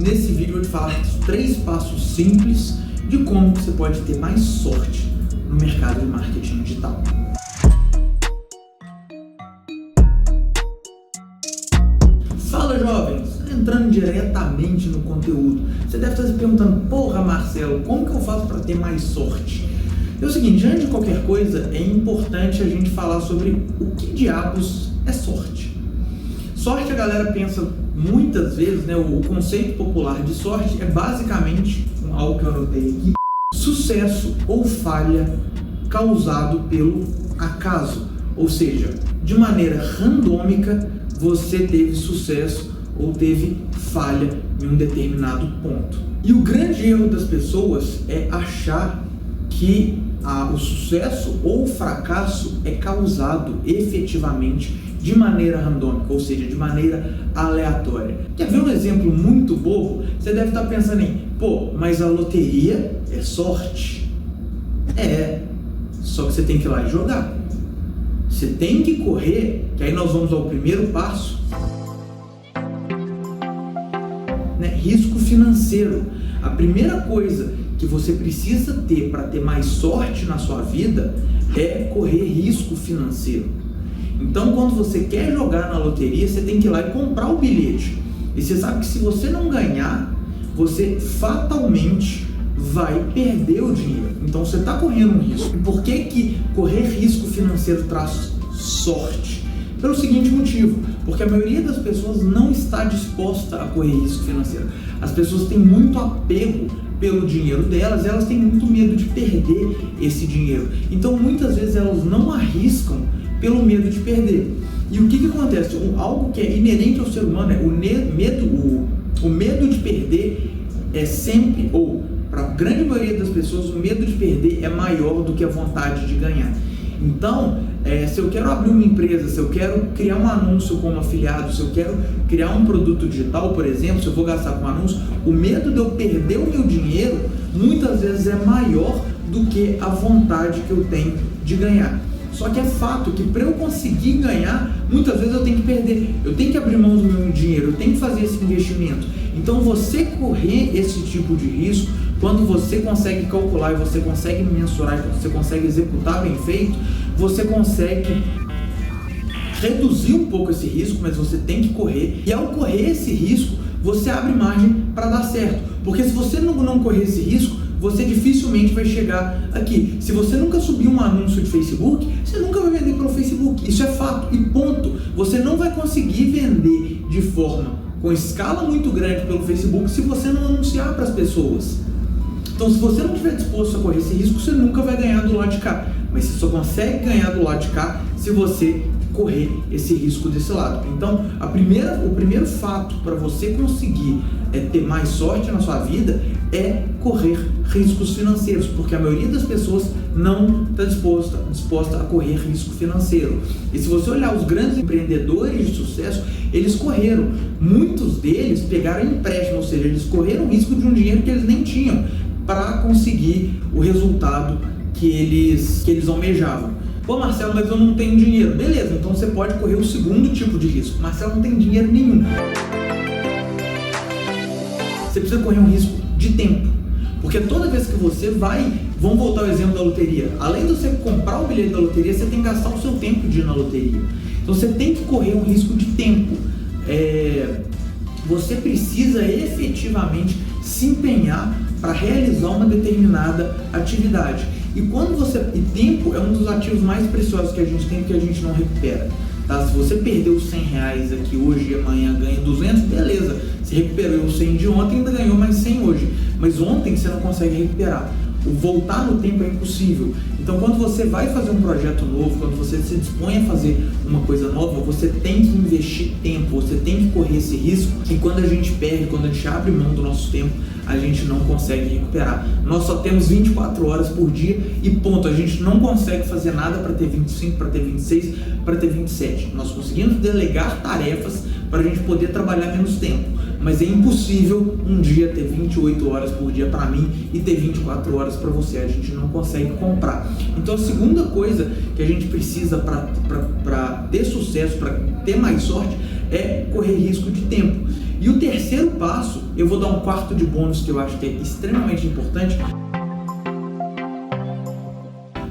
Nesse vídeo eu vou te falar 3 passos simples de como você pode ter mais sorte no mercado de marketing digital. Fala, jovens! Entrando diretamente no conteúdo, você deve estar se perguntando: porra, Marcelo, como que eu faço para ter mais sorte? É o seguinte, antes de qualquer coisa, é importante a gente falar sobre o que diabos é sorte. Sorte, a galera pensa muitas vezes, né, o conceito popular de sorte é basicamente algo que eu anotei aqui: sucesso ou falha causado pelo acaso, ou seja, de maneira randômica você teve sucesso ou teve falha em um determinado ponto. E o grande erro das pessoas é achar que o sucesso ou o fracasso é causado efetivamente de maneira randômica, ou seja, de maneira aleatória. Quer ver um exemplo muito bobo? Você deve estar pensando em, mas a loteria é sorte? É, só que você tem que ir lá e jogar. Você tem que correr, que aí nós vamos ao primeiro passo, né? Risco financeiro. A primeira coisa que você precisa ter para ter mais sorte na sua vida é correr risco financeiro. Então, quando você quer jogar na loteria, você tem que ir lá e comprar o bilhete. E você sabe que se você não ganhar, você fatalmente vai perder o dinheiro. Então, você está correndo um risco. E por que correr risco financeiro traz sorte? Pelo seguinte motivo: porque a maioria das pessoas não está disposta a correr risco financeiro. As pessoas têm muito apego pelo dinheiro delas, elas têm muito medo de perder esse dinheiro. Então, muitas vezes elas não arriscam pelo medo de perder. E o que acontece? Algo que é inerente ao ser humano é o medo de perder é sempre, ou para a grande maioria das pessoas, o medo de perder é maior do que a vontade de ganhar. Então, se eu quero abrir uma empresa, se eu quero criar um anúncio como afiliado, se eu quero criar um produto digital, por exemplo, se eu vou gastar com anúncio, o medo de eu perder o meu dinheiro muitas vezes é maior do que a vontade que eu tenho de ganhar. Só que é fato que para eu conseguir ganhar, muitas vezes eu tenho que perder, eu tenho que abrir mão do meu dinheiro, eu tenho que fazer esse investimento. Então, você correr esse tipo de risco, quando você consegue calcular e você consegue mensurar e você consegue executar bem feito, você consegue reduzir um pouco esse risco, mas você tem que correr. E ao correr esse risco, você abre margem para dar certo. Porque se você não correr esse risco, você dificilmente vai chegar aqui. Se você nunca subir um anúncio de Facebook, você nunca vai vender pelo Facebook. Isso é fato e ponto. Você não vai conseguir vender de forma com escala muito grande pelo Facebook se você não anunciar para as pessoas. Então, se você não estiver disposto a correr esse risco, você nunca vai ganhar do lado de cá. Mas você só consegue ganhar do lado de cá se você correr esse risco desse lado. Então, o primeiro fato para você conseguir ter mais sorte na sua vida é correr riscos financeiros, porque a maioria das pessoas não está disposta a correr risco financeiro. E se você olhar os grandes empreendedores de sucesso, eles correram. Muitos deles pegaram empréstimo, ou seja, eles correram o risco de um dinheiro que eles nem tinham para conseguir o resultado que eles almejavam. Marcelo, mas eu não tenho dinheiro. Beleza, então você pode correr o segundo tipo de risco. Marcelo, não tem dinheiro nenhum. Você precisa correr um risco de tempo. Porque toda vez que você vamos voltar ao exemplo da loteria, além de você comprar o bilhete da loteria, você tem que gastar o seu tempo de ir na loteria. Então você tem que correr um risco de tempo. Você precisa efetivamente se empenhar para realizar uma determinada atividade. E tempo é um dos ativos mais preciosos que a gente tem, que a gente não recupera. Tá? Se você perdeu 100 reais aqui hoje e amanhã ganha 200, beleza. Você recuperou os 100 de ontem e ainda ganhou mais 100 hoje. Mas ontem você não consegue recuperar. O voltar no tempo é impossível. Então, quando você vai fazer um projeto novo, quando você se dispõe a fazer uma coisa nova, você tem que investir tempo, você tem que correr esse risco. E quando a gente perde, quando a gente abre mão do nosso tempo, a gente não consegue recuperar. Nós só temos 24 horas por dia e ponto. A gente não consegue fazer nada para ter 25, para ter 26, para ter 27. Nós conseguimos delegar tarefas para a gente poder trabalhar menos tempo. Mas é impossível um dia ter 28 horas por dia para mim e ter 24 horas para você. A gente não consegue comprar. Então, a segunda coisa que a gente precisa para ter sucesso, para ter mais sorte, é correr risco de tempo. E o terceiro passo, eu vou dar um quarto de bônus que eu acho que é extremamente importante,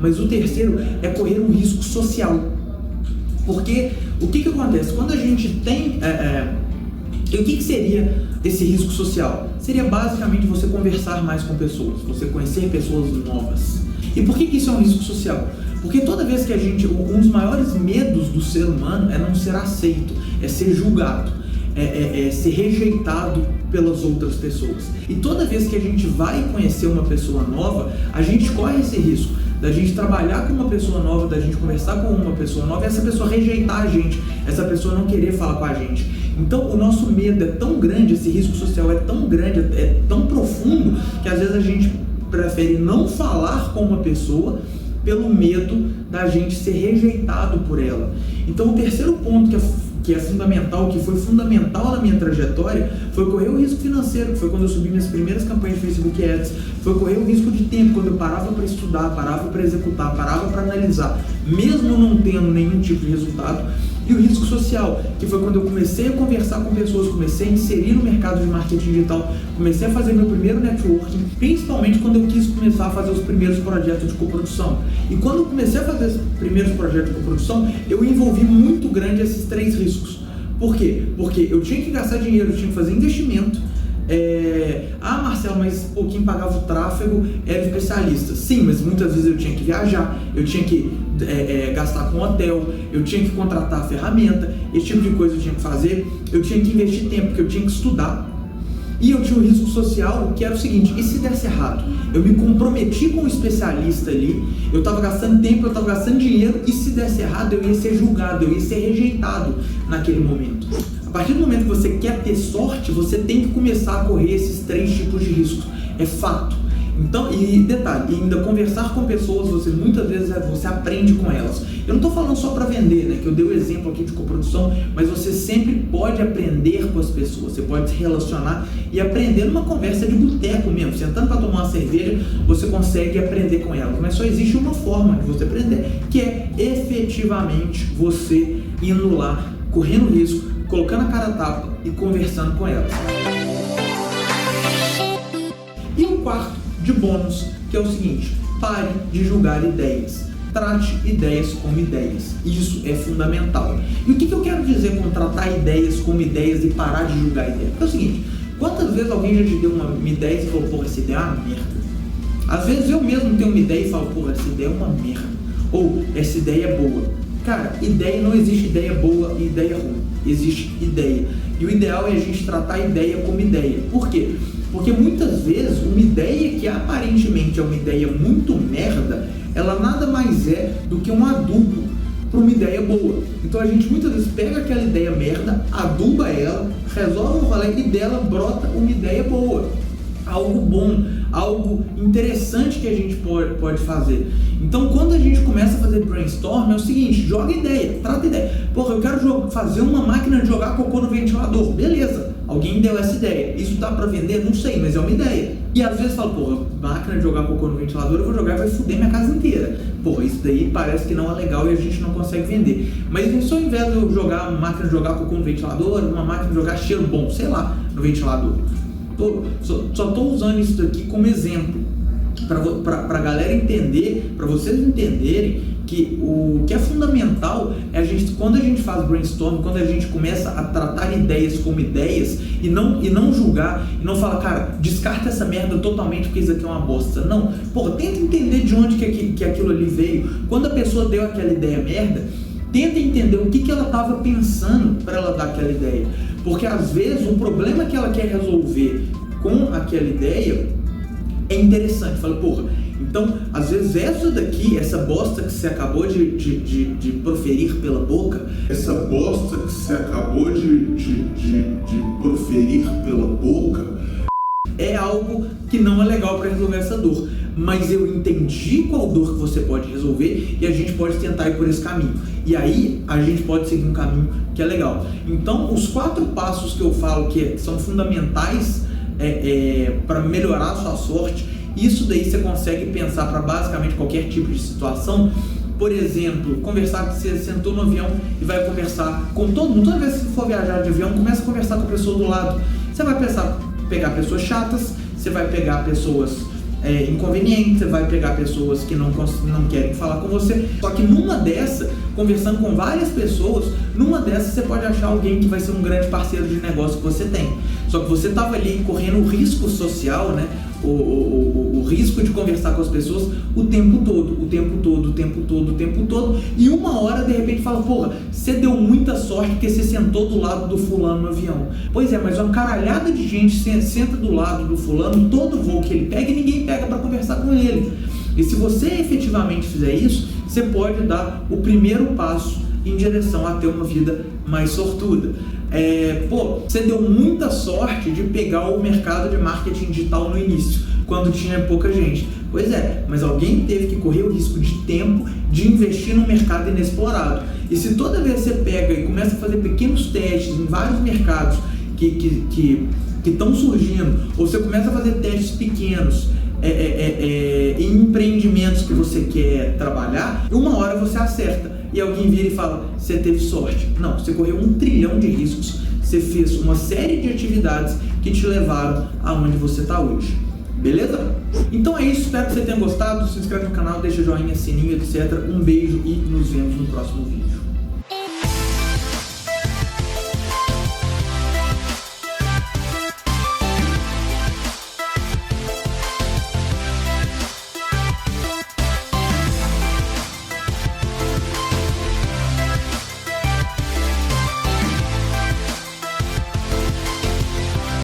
mas o terceiro é correr um risco social. Porque o que acontece? Quando a gente tem... o que seria esse risco social? Seria basicamente você conversar mais com pessoas, você conhecer pessoas novas. E por que isso é um risco social? Porque toda vez que um dos maiores medos do ser humano é não ser aceito, é ser julgado, é ser rejeitado pelas outras pessoas. E toda vez que a gente vai conhecer uma pessoa nova, a gente corre esse risco da gente trabalhar com uma pessoa nova, da gente conversar com uma pessoa nova e essa pessoa rejeitar a gente, essa pessoa não querer falar com a gente. Então o nosso medo é tão grande, esse risco social é tão grande, é tão profundo, que às vezes a gente prefere não falar com uma pessoa pelo medo da gente ser rejeitado por ela. Então o terceiro ponto que é fundamental, que foi fundamental na minha trajetória, foi correr o risco financeiro, que foi quando eu subi minhas primeiras campanhas de Facebook Ads, foi correr o risco de tempo, quando eu parava para estudar, parava para executar, parava para analisar, mesmo não tendo nenhum tipo de resultado, e o risco social, que foi quando eu comecei a conversar com pessoas, comecei a inserir no mercado de marketing digital, comecei a fazer meu primeiro networking, principalmente quando eu quis começar a fazer os primeiros projetos de coprodução. E quando eu comecei a fazer os primeiros projetos de coprodução, eu envolvi muito grande esses três riscos. Por quê? Porque eu tinha que gastar dinheiro, eu tinha que fazer investimento. Marcelo, mas quem pagava o tráfego era especialista. Sim, mas muitas vezes eu tinha que viajar, eu tinha que gastar com hotel, eu tinha que contratar a ferramenta, esse tipo de coisa eu tinha que fazer, eu tinha que investir tempo, porque eu tinha que estudar. E eu tinha um risco social, que era o seguinte: e se desse errado? Eu me comprometi com um especialista ali, eu estava gastando tempo, eu estava gastando dinheiro, e se desse errado eu ia ser julgado, eu ia ser rejeitado naquele momento. A partir do momento que você quer ter sorte, você tem que começar a correr esses três tipos de riscos. É fato. Então, e detalhe, ainda conversar com pessoas, muitas vezes você aprende com elas. Eu não estou falando só para vender, né? Que eu dei o exemplo aqui de coprodução, mas você sempre pode aprender com as pessoas, você pode se relacionar e aprender numa conversa de boteco mesmo, sentando para tomar uma cerveja, você consegue aprender com elas. Mas só existe uma forma de você aprender, que é efetivamente você indo lá, correndo risco, colocando a cara a tapa e conversando com elas. E o quarto de bônus, que é o seguinte: pare de julgar ideias. Trate ideias como ideias. Isso é fundamental. E o que eu quero dizer com tratar ideias como ideias e parar de julgar ideias? É o seguinte: quantas vezes alguém já te deu uma ideia e falou, porra, essa ideia é uma merda? Às vezes eu mesmo tenho uma ideia e falo, porra, essa ideia é uma merda. Ou, essa ideia é boa. Cara, não existe ideia boa e ideia ruim. Existe ideia. E o ideal é a gente tratar a ideia como ideia. Por quê? Porque muitas vezes uma ideia que aparentemente é uma ideia muito merda, ela nada mais é do que um adubo para uma ideia boa. Então a gente muitas vezes pega aquela ideia merda, aduba ela, resolve um rolê e dela brota uma ideia boa. Algo bom, algo interessante que a gente pode fazer. Então quando a gente começa a fazer brainstorm, é o seguinte: joga ideia, trata ideia. Porra, eu quero fazer uma máquina de jogar cocô no ventilador. Beleza, alguém deu essa ideia. Isso dá pra vender? Não sei, mas é uma ideia. E às vezes fala, porra, máquina de jogar cocô no ventilador, eu vou jogar e vai foder minha casa inteira. Porra, isso daí parece que não é legal e a gente não consegue vender. Mas se ao invés de eu jogar uma máquina de jogar cocô no ventilador, uma máquina de jogar cheiro bom, sei lá, no ventilador. Só estou usando isso daqui como exemplo para a galera entender, para vocês entenderem que o que é fundamental é quando a gente faz brainstorm, quando a gente começa a tratar ideias como ideias e não julgar, e não falar, cara, descarta essa merda totalmente porque isso aqui é uma bosta. Não, porra, tenta entender de onde que aquilo ali veio. Quando a pessoa deu aquela ideia merda, tenta entender o que ela estava pensando para ela dar aquela ideia. Porque às vezes o problema que ela quer resolver com aquela ideia é interessante. Fala, porra, então às vezes essa bosta que você acabou de proferir pela boca, é algo que não é legal para resolver essa dor. Mas eu entendi qual dor que você pode resolver e a gente pode tentar ir por esse caminho. E aí a gente pode seguir um caminho que é legal. Então os 4 passos que eu falo que são fundamentais para melhorar a sua sorte, isso daí você consegue pensar para basicamente qualquer tipo de situação. por exemplo, conversar, você sentou no avião e vai conversar com todo mundo. Toda vez que você for viajar de avião, começa a conversar com a pessoa do lado. Você vai pegar pessoas chatas, você vai pegar pessoas inconvenientes, você vai pegar pessoas que não querem falar com você. Só que numa dessa, conversando com várias pessoas, numa dessas você pode achar alguém que vai ser um grande parceiro de negócio que você tem. Só que você estava ali correndo o risco social, né? O risco de conversar com as pessoas o tempo todo, e uma hora de repente fala, porra, você deu muita sorte porque você sentou do lado do fulano no avião. Pois é, mas uma caralhada de gente senta do lado do fulano, todo voo que ele pega e ninguém pega para conversar com ele. E se você efetivamente fizer isso, você pode dar o primeiro passo em direção a ter uma vida mais sortuda. Você deu muita sorte de pegar o mercado de marketing digital no início, quando tinha pouca gente. Pois é, mas alguém teve que correr o risco de tempo de investir no mercado inexplorado. E se toda vez você pega e começa a fazer pequenos testes em vários mercados que estão surgindo, ou você começa a fazer testes pequenos em empreendimentos que você quer trabalhar, uma hora você acerta e alguém vira e fala, você teve sorte. Não, você correu 1 trilhão de riscos, você fez uma série de atividades que te levaram aonde você está hoje. Beleza? Então é isso, espero que você tenha gostado. Se inscreve no canal, deixa joinha, sininho, etc. Um beijo e nos vemos no próximo vídeo.